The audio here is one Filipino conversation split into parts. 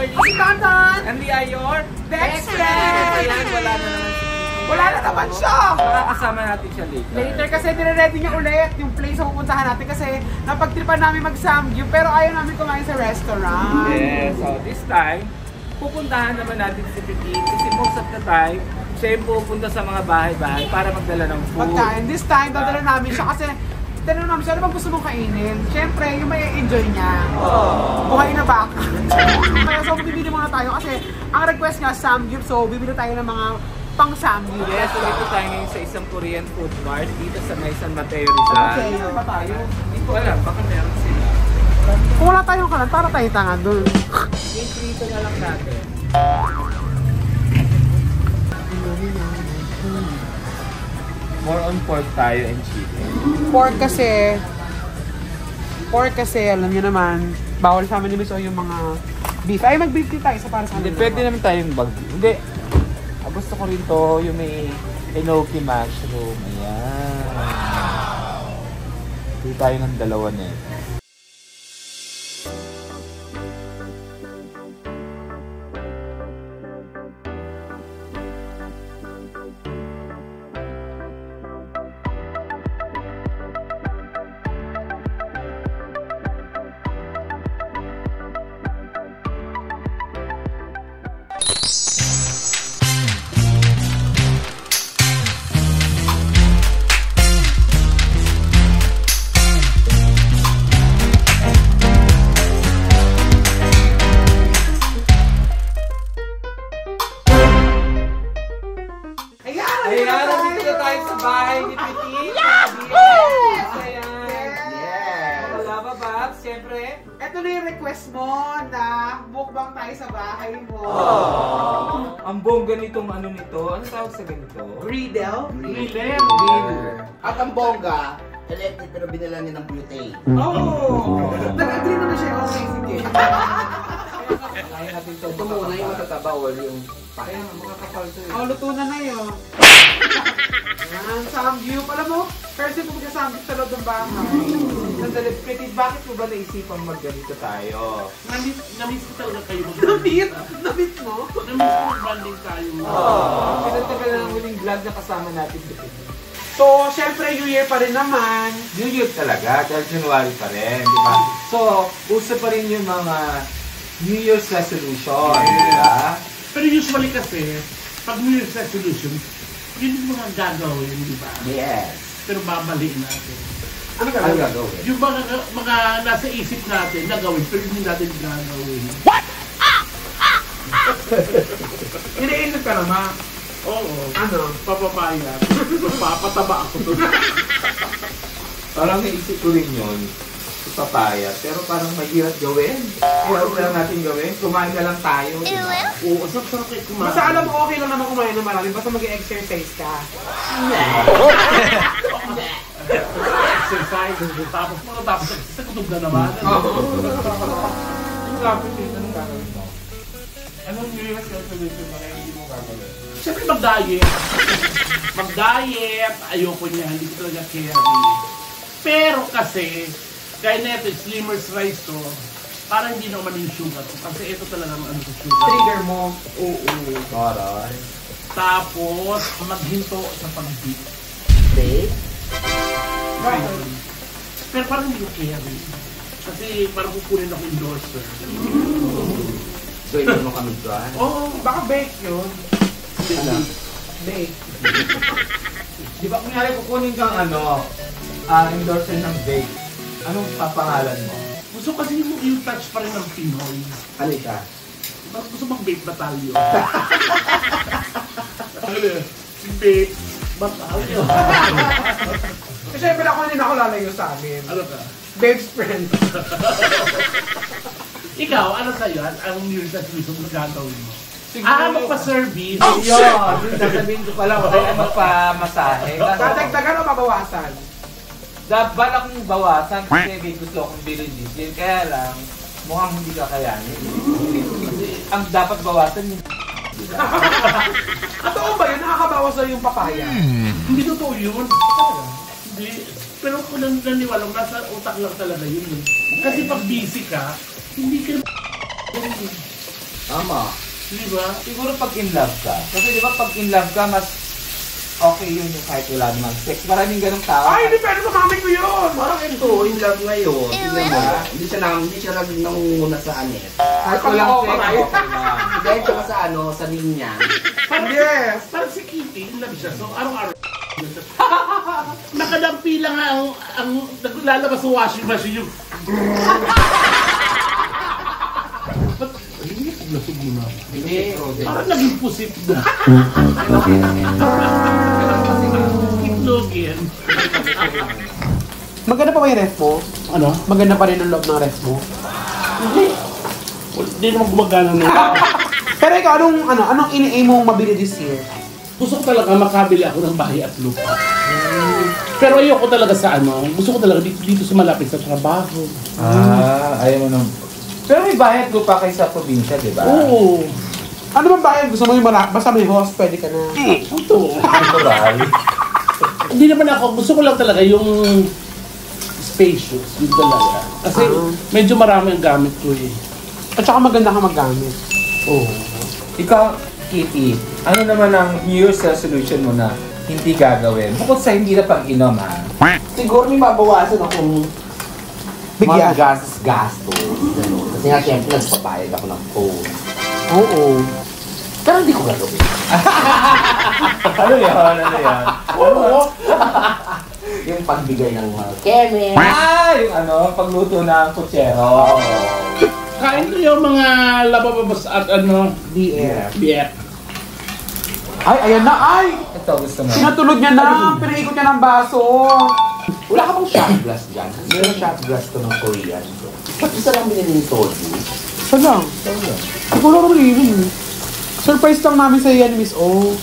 Shirley. Si Tonton. And we are your Best friend. Ayan, wala na naman si Wala na naman siya. Makakasama natin siya later. Later kasi nire-ready niya ulit yung place na pupuntahan natin kasi napagtripan namin mag-Samgyup pero ayaw namin kumain sa restaurant. Yes, so this time, pupuntahan naman natin si Petit kasi most of the time, siya yung pupunta sa mga bahay-bahay para magdala ng food. Pagkain. This time, dadala namin siya kasi tinanong namin siya, ano bang gusto mong kainin? Siyempre, yung may enjoy niya. Buhay na baka. Kaya so, bibili muna tayo kasi ang request niya, Samgyup. So, bibili tayo ng mga pang-Samgyup. Yes, so dito tayo ngayon sa isang Korean food mart dito sa may San Mateo Rizal. Okay. Ano ba tayo? Hindi ko alam, baka meron sila. Kung wala tayong kanan, para tayo tangan doon. Dito na lang natin. More on pork tayo and chicken. Pork kasi, alam niyo naman, bawal sa amin ni Miss O yung mga beef. Ay, mag-beef din tayo sa para sa Hindi, amin. pwede naman tayong Hindi. Gusto ko rin to, yung may enoki mushroom. Ayan. Hindi tayo ng dalawa na eh. Ayan, nandito na tayo sa bahay ni Petit. Yahoo! Ayan. Wala ba, Babs? Siyempre. Ito na yung request mo na mukbang tayo sa bahay mo. Ang bongga nitong ano nito. Ano tawag sa ganito? Griddle? Grill. At ang bongga, electric pero binila niya ng butane. Oh! Nag-agree naman siya. Okay, sige. Kaya natin ito. Ito muna yung matataba o yung Ayan, mga kapal to eh. Luto na na yun. Ayan, Samgyup. Alam mo, first time pumunta Samgyup sa loob ng bahay. Sandali, Petit, bakit mo ba naisipan magganito tayo? Namiss ko talaga kayo. Namit? Namit mo? Namiss ko mag-banding tayo. Pinatagal na ng huling vlog na kasama natin, Petit. So, syempre, New Year pa rin naman. New Year talaga, dahil January pa rin, di ba? So, uso pa rin yung mga New Year's resolution, di ba? Pero usually kasi, pag New Year's resolution, yun yung mga gagawin, di ba? Yes. Pero babaliin natin. Ano ka Ano lang? gagawin? Yung mga nasa isip natin na gawin, pero hindi natin gagawin. Iniinit ka naman. Oo. Ano? Papapaya. Papataba ako to. Parang naisip ko rin yun, papaya, pero parang mahirap gawin. Hirap na lang natin gawin, kumain na lang tayo, di ba? Oo, sarap kayo kumain. Basta alam mo, okay lang naman kumain ng marami. Basta mag-exercise ka. Exercise, tapos exercise, kutub na naman. Yung kapit yun, anong gagawin mo? Anong New Year's resolution na hindi mo gagawin? Siyempre mag-diet. Mag-diet, ayoko niya, hindi ko talaga carry. Pero kasi, kaya neto, Slimmers Rice to, parang hindi naman yung sugar ko. Kasi ito talaga ang ano sa sugar. Trigger mo. Oo. Aray. Tapos, maghinto sa pag-beat. Bake? Pero parang hindi ko carry. Kasi parang kukunin ako endorser. So, yun mo kami dyan? Oo. Baka bake yun. Ano? Bake. Di ba, kunyari kukunin kang endorser ng bake. Anong papangalan mo? Gusto kasi yung touch pa rin ng Pinoy. Ano ka? Mas gusto mag-bake batalyon. Bake batalyon. Kasi syempre ako hindi na ako lalayo sa amin. Ano ka? Babe's friend. Ikaw, ano sa'yo? Ang New Year's resolution na gagawin mo? Siguro- Magpa-service. Yun! Sasabihin ko pala, kaya magpamasahe. Dadagdagan o mabawasan? Balak kong bawasan kasi may gusto akong bilhin din. Kaya lang, mukhang hindi kakayanin. Ang dapat bawasan yung Totoo ba yun? Nakakabawas na yung papaya? Hindi totoo yun. Hindi. Pero kung naniwala, nasa utak lang talaga yun. Kasi pag busy ka, hindi ka Tama. Di ba? Siguro pag in love ka. Kasi di ba pag in love ka, mas okay yun yung kahit wala namang sex. Maraming ganong tao. Ay, depende sa mami ko yun! Parang ito, in love ngayon. Tingnan mo. Hindi siya nangunguna sa anet. Kahit walang sex, Ay, okay lang. Dahil siya sa sa linya. yes! Parang si Kitty, in love siya. So, araw-araw. Nakadampi lang ang naglalabas sa washing machine yung... Ba't? Hindi, lasog mo na. Hindi, frozen. Parang naging pusit na. Itlogin. Maganda pa ba yung ref mo? Ano? Maganda pa rin ang loob ng ref mo? Hindi. Hindi naman gumagana na. Pero ikaw, anong ini-aim mong mabili this year? Gusto ko talaga makabili ako ng bahay at lupa. Pero ayoko talaga sa gusto ko talaga dito sa malapit sa trabaho. Ayaw mo nang... Pero may bayad ko pa kayo sa probinsya, di ba? Oo. Ano bang bayan? Gusto mo yung basta may host, pwede ka na. Ito. Natural. Hindi naman ako, gusto ko lang talaga yung spacious, yun talaga. Kasi medyo marami ang gamit ko eh. At saka maganda ka maggamit. Oo. Ikaw, Kitty, ano naman ang New Year's resolution mo na hindi gagawin? Bukod sa hindi na pang-inom, ha? Siguro may mabawasan akong Bigyan. mga gastos. Ganun. Kasi nga siyempre nagpapayag ako ng phone. Oo. Pero hindi ko gagawin. Ano yan? Ano yan? Oo. Yung pagbigay ng mga keme. Yung pagluto ng kutsero. Kain ko yung mga labababas at BF. BF. Ay, ayan na, ay! Ito, gusto mo. Sinatulog niya na, pinaikot niya ng baso. Wala ka bang shot glass dyan? Meron shot glass to ng Korean. Ba't isa lang binili yung soju? Saan lang? Ikaw lang naman yun. Surprise lang namin sa yan, Miss O.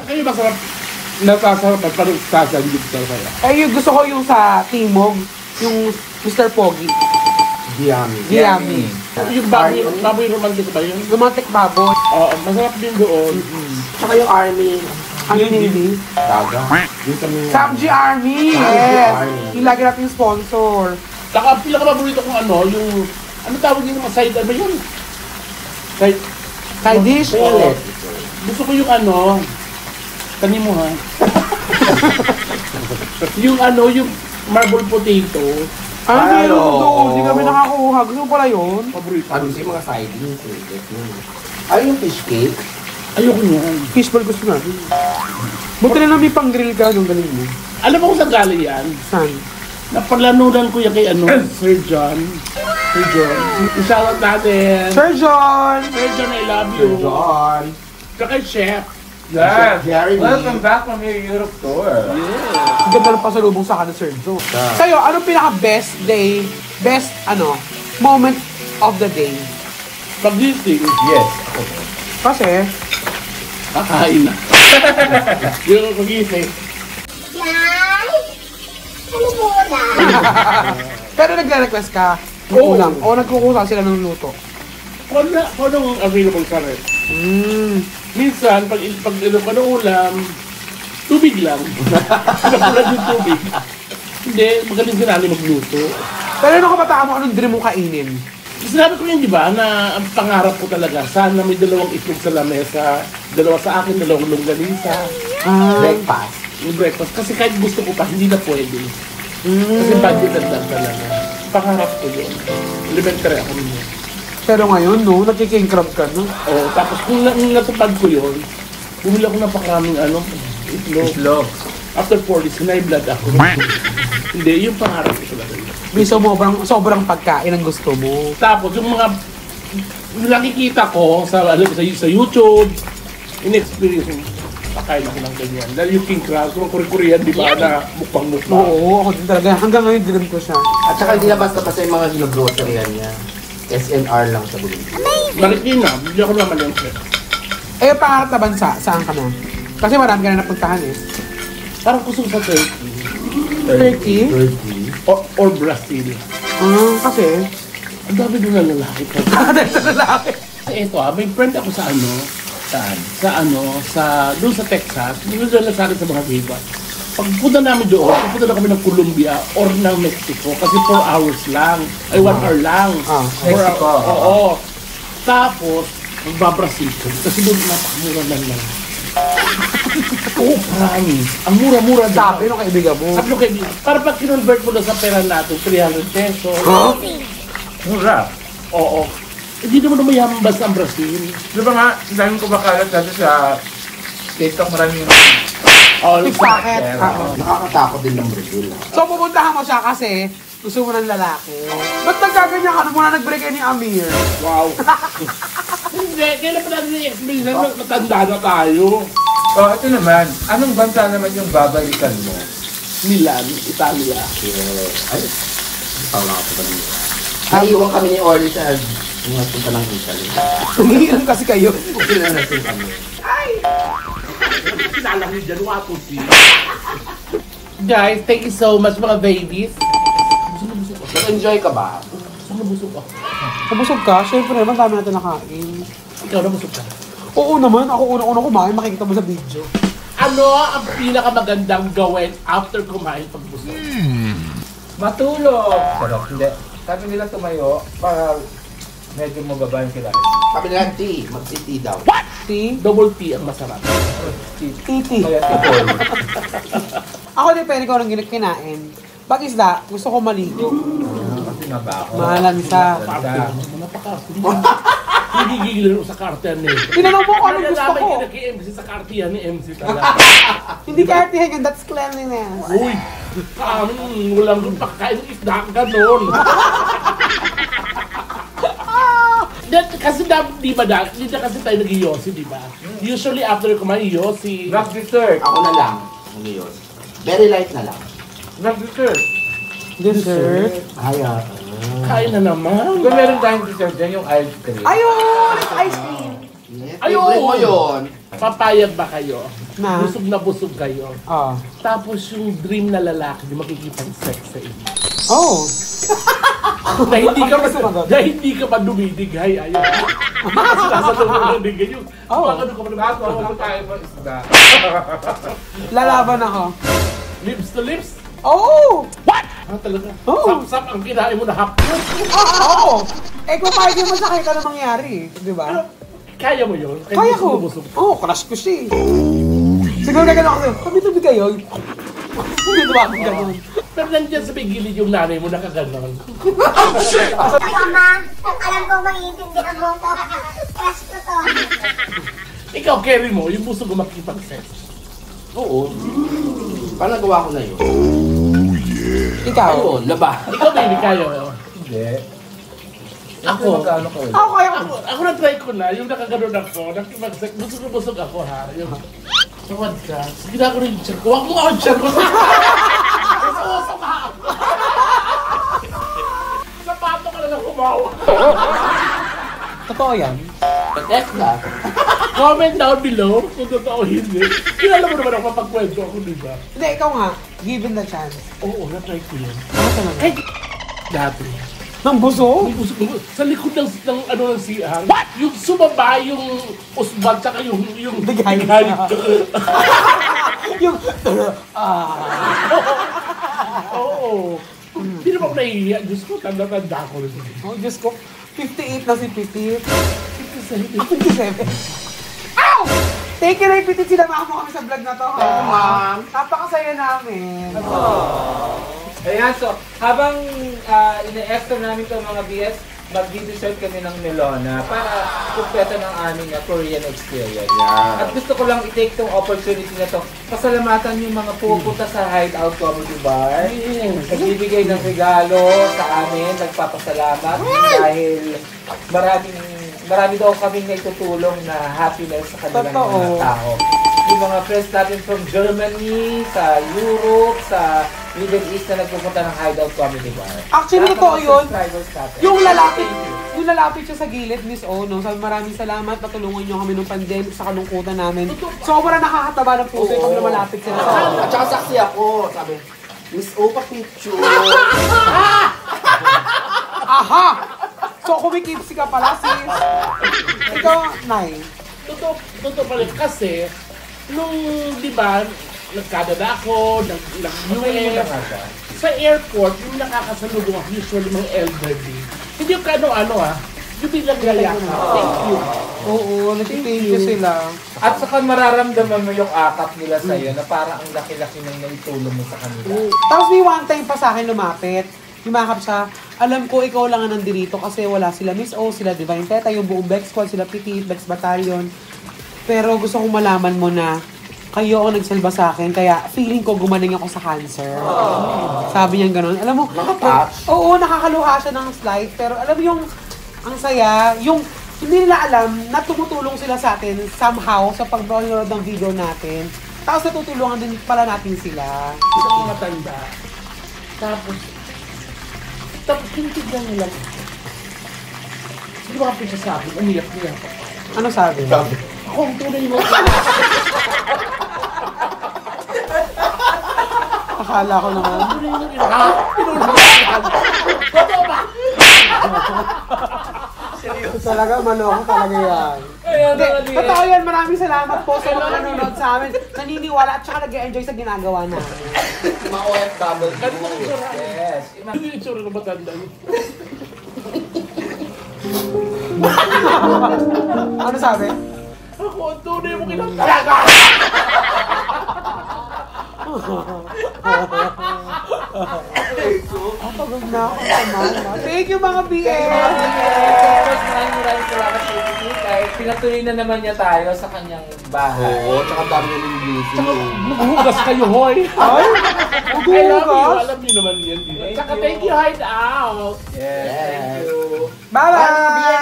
Kayo masarap, nasasarap at parang sasanggit ka kaya. Ay, yung gusto ko yung sa Timog, yung Mr. Pogi. Yummy. Yummy. Yung baboy romantic ba yun? Romantic baboy. Oo, masarap din doon. Tsaka yung army. Ano hindi? Daga. Yung kami Samji Army! Samji Yes! Army. Yung lagi natin sponsor. Saka pinaka-paborito kong yung, tawag din naman, side, ba yun? Side, Side dish. pellet. gusto ko yung kanin mo ha? yung yung marble potato, Ay, hindi Ano? naman doon. Hindi kami nakakuha. Gusto mo pala yun? paborito. Ano yung mga sidings? Ay, yung fish cake. Ayoko niyan. Fishball gusto natin. Buti na lang may pang-grill ka. Yung galing mo. Alam mo kung saan galing yan? Saan? Napalanunan ko yan kay Sir John. Sir John. Shoutout natin. Sir John! Sir John, I love you. John. Kaka Chef. Yes! Jeremy. Welcome back from your Europe tour. Ang ganda ng pasalubong sa akin ng Sir John. Sa'yo, anong pinaka-best day, moment of the day? Pag-gising, Yes. Kasi, kakain na. Yung pag-gising. pero nagre-request ka ng Oo. ulam. O nagkukusa sila ng luto. Kung anong available ka rin. Minsan, pag ulam, tubig lang. Pinakulan yung tubig. Hindi, magaling si Nani magluto. Pero nung kabataan mo, anong dream mo kainin? Sinabi ko yun, di ba, na ang pangarap ko talaga, sana may 2 itlog sa lamesa, 2 sa akin, 2 longganisa, Breakfast. yung breakfast. Kasi kahit gusto ko pa, hindi na pwede. Kasi budget lang talaga. Pangarap ko yun. Elementary ako nun. Pero ngayon, no, nagkiking crab ka, no? Oo, tapos kung natupad ko yun, bumili ako napakaraming itlog. Itlog. After 4 days, high-blood ako. Hindi, yung pangarap ko talaga yun. May sobrang pagkain ang gusto mo. Tapos yung mga nakikita ko sa YouTube, in-experience yung pakain ako ng ganyan. Dahil yung king crab, yung Korean, di ba, na mukbang-mukbang. Oo, ako din talaga. Hanggang ngayon, dream ko siya. At saka hindi na basta-basta yung mga gino-groceryan niya. SNR lang sa Bugin. Marikina, hindi ako naman yung chef. Eh, pangarap na bansa, saan ka na? Kasi marami ka na napuntahan eh. Parang kusog sa Turkey. Turkey? Or Brazil. Kasi? Ang dami doon na lalaki ko. Lalaki. Kasi ito may friend ako sa ano, doon sa Texas, doon na sa akin sa mga viva. Pagpunta namin doon, pupunta na kami ng Colombia or ng Mexico kasi 4 hours lang. Ay, 1 hour lang. Mexico. Oo. Tapos, magbabrasil ko. Kasi doon napakamura lang. Oo, promise. Ang mura-mura doon. Sabi nung kaibigan mo. Sabi nung kaibigan, para pag kinonvert mo na sa pera natin, 300 pesos. Mura. Oo. Hindi naman mayaman basta ang Brazil. Di ba nga, dahil ko bakalat dati sa TikTok maraming Pickpocket. Nakakatakot din ng Brazil. So pupuntahan mo siya kasi gusto mo ng lalaki. Ba't nagkaganyan ka? Ano muna nag-break ni Amir? Wow. Hindi, kailan pa natin i-explain na matanda na tayo. Oh, ito naman. Anong bansa naman yung babalikan mo? Milan, Italia. Ay, tawag ako pa nila. Naiiwan kami ni Orly sa mga punta ng Italy. Nangiinom kasi kayo. Sila na sila kami. Kilala niyo dyan, Watusi. Guys, thank you so much mga babies. Nag-enjoy ka ba? Saan nabusog ako? Nabusog ka? Siyempre naman dami natin nakain. Ikaw nabusog ka. Oo naman, ako una kumain, makikita mo sa video. Ano ang pinakamagandang gawin after kumain pag busog? Matulog! Sarap. Hindi. Sabi nila tumayo para medyo mababa yung kilahin. Sabi nila, tea. Mag-tea daw. Tea? Double tea ang masarap. Titi. Kaya tipol. Ako depende ko ng kinain. Pag isda, gusto ko maligo. Kasi mabaho. Mahalansa. Mahalansa. Napakarte. Hindi gigilin ko sa karte yan eh. Tinanong mo kung anong gusto ko. Nalalaman ka MC sa karte yan ni MC talaga. Hindi kartihan yun, that's cleanliness. Uy! Walang pagkain ng isda ka noon. Kasi di ba hindi na kasi tayo nag-yosi, di ba? Usually after kumain yosi. Nag-dessert. Ako na lang. Ano yun? Very light na lang. Nag-dessert. Dessert? Ay, Kain na naman. Kung meron tayong dessert dyan, yung ice cream. Ayun! Ice cream! Favorite mo yun. Papayag ba kayo? Na? Busog kayo. Oh. Tapos yung dream na lalaki, di makikipag-sex sa inyo. Oh! na hindi ka pa dumidigay, ayaw. Sinasasabi mo lang din ganyan. Oh. Ano ka pa naman? Bago ako tayo mo isda. Lalaban ako. Lips to lips? Oh! Talaga? Oo. Sap-sap ang kinain mo na hapon. Oo! Eh kung pwede mo sa kahit ano mangyari, di ba? Kaya mo yun? Kaya ko. busog. Oo, crush ko siya eh. Siguro na gano'n ako. Tabi-tabi kayo. Hindi ba ako gano'n? Pero nandiyan sa may gilid yung nanay mo nakaganon. Mama, alam ko maiintindihan mo ko. Crush ko to. Ikaw, carry mo, yung gusto ko makipag-sex. Oo. Paano nagawa ko na yun? Ikaw? Ayun, laba. Ikaw, baby, kaya mo. Hindi. Ako. Magkano ko? Ako kaya ko. Ako na-try ko na, yung nakaganon ako, nakipag-sex, busog ako ha. Yung, tawad ka, sige na ako rin yung tiyan ko. Huwag mo ako yung tiyan ko. Usok ka ako. Sapato ka na lang humawa. Totoo yan? Test na. Comment down below kung totoo hindi. Kilala mo naman ako mapagkwento ako, di ba? Hindi, ikaw nga. Given the chance. Oo, na-try ko yun. Ano talaga? Kahit dati. Nang buso? Yung busog ko, sa likod ng CR. What? Yung sumaba yung usbag, tsaka yung Bigay. Yung... Oo. Hindi naman ako nahihiya. Diyos ko, tanda-tanda ko rin. Oh, Diyos ko. 58 na si Pitit. 57. 57. Ow! Take it, Pitit. Sinama mo kami sa vlog na to. Ma'am. Napakasaya namin. Ayan, so, habang ina-extra namin itong mga BS, mag-dessert kami ng melona para kumpleto ng aming Korean experience. Yeah. At gusto ko lang i-take itong opportunity na to, pasalamatan yung mga pupunta sa Hideout Comedy Bar. Nagbibigay ng regalo sa amin, nagpapasalamat dahil marami daw kaming naitutulong na happiness sa kanilang mga tao. Yung mga friends natin from Germany, sa Europe, sa Middle East na nagpupunta ng Hideout Comedy Bar. Actually, totoo yun. Yung lalaki, yung lalapit siya sa gilid, Miss O, no? Sabi, maraming salamat, natulungan niyo kami nung pandemic sa kalungkutan namin. Sobrang nakakataba ng puso pag lumalapit sila sa akin. At saka saksi ako, sabi, Miss O, pa-picture. Aha! So, kumikipsi ka pala, sis. Ikaw, Nay. Totoo pala kasi, nung, di ba, nagkadala ako, nag-UN, sa airport, yung nakakasalubong ako, usually mga elderly. Hindi yung kano-ano yung bilang gaya ka. Thank you. Oo, nag-thank you sila. At saka mararamdaman mo yung akap nila sa'yo na parang ang laki-laki ng naitulong mo sa kanila. Tapos may one time pa sa akin lumapit. Yumakap siya, alam ko ikaw lang ang nandito kasi wala sila Miss O, sila Divine Teta, yung buong Bex Squad, sila Petit, Bex Battalion. Pero gusto kong malaman mo na kayo ang nagsalba sa akin, kaya feeling ko gumaling ako sa cancer. Sabi niya gano'n. Alam mo, oo, nakakaluha siya ng slide, pero alam mo yung, ang saya, yung hindi nila alam na tumutulong sila sa atin somehow sa pag-download ng video natin. Tapos natutulungan din pala natin sila. Isang matanda. Tapos tinitignan nila. Hindi ba kapit siya sa akin? Umiyak niya ako. Ano sabi? Ako ang tunay mo. Akala ko naman. Totoo ba? Talaga, maloko talaga yan. Hindi, totoo yan. Maraming salamat po sa mga nanonood sa amin. Naniniwala at saka nag-enjoy sa ginagawa namin. Mga OFW. Yes. Ano yung itsura ng matanda yun? Ano sabi? Ako ang tunay mo kinatalaga. Pagod na ako naman. Thank you mga BL! Maraming salamat po dito. Kahit pinatuloy na naman niya tayo sa kanyang bahay. Oo, tsaka dami na yung busy. Maghuhugas kayo, hoy. Ay! I love you. Maghuhugas! Alam niyo naman yan, di ba? Tsaka thank you, Hideout. Yes, thank you. Bye-bye!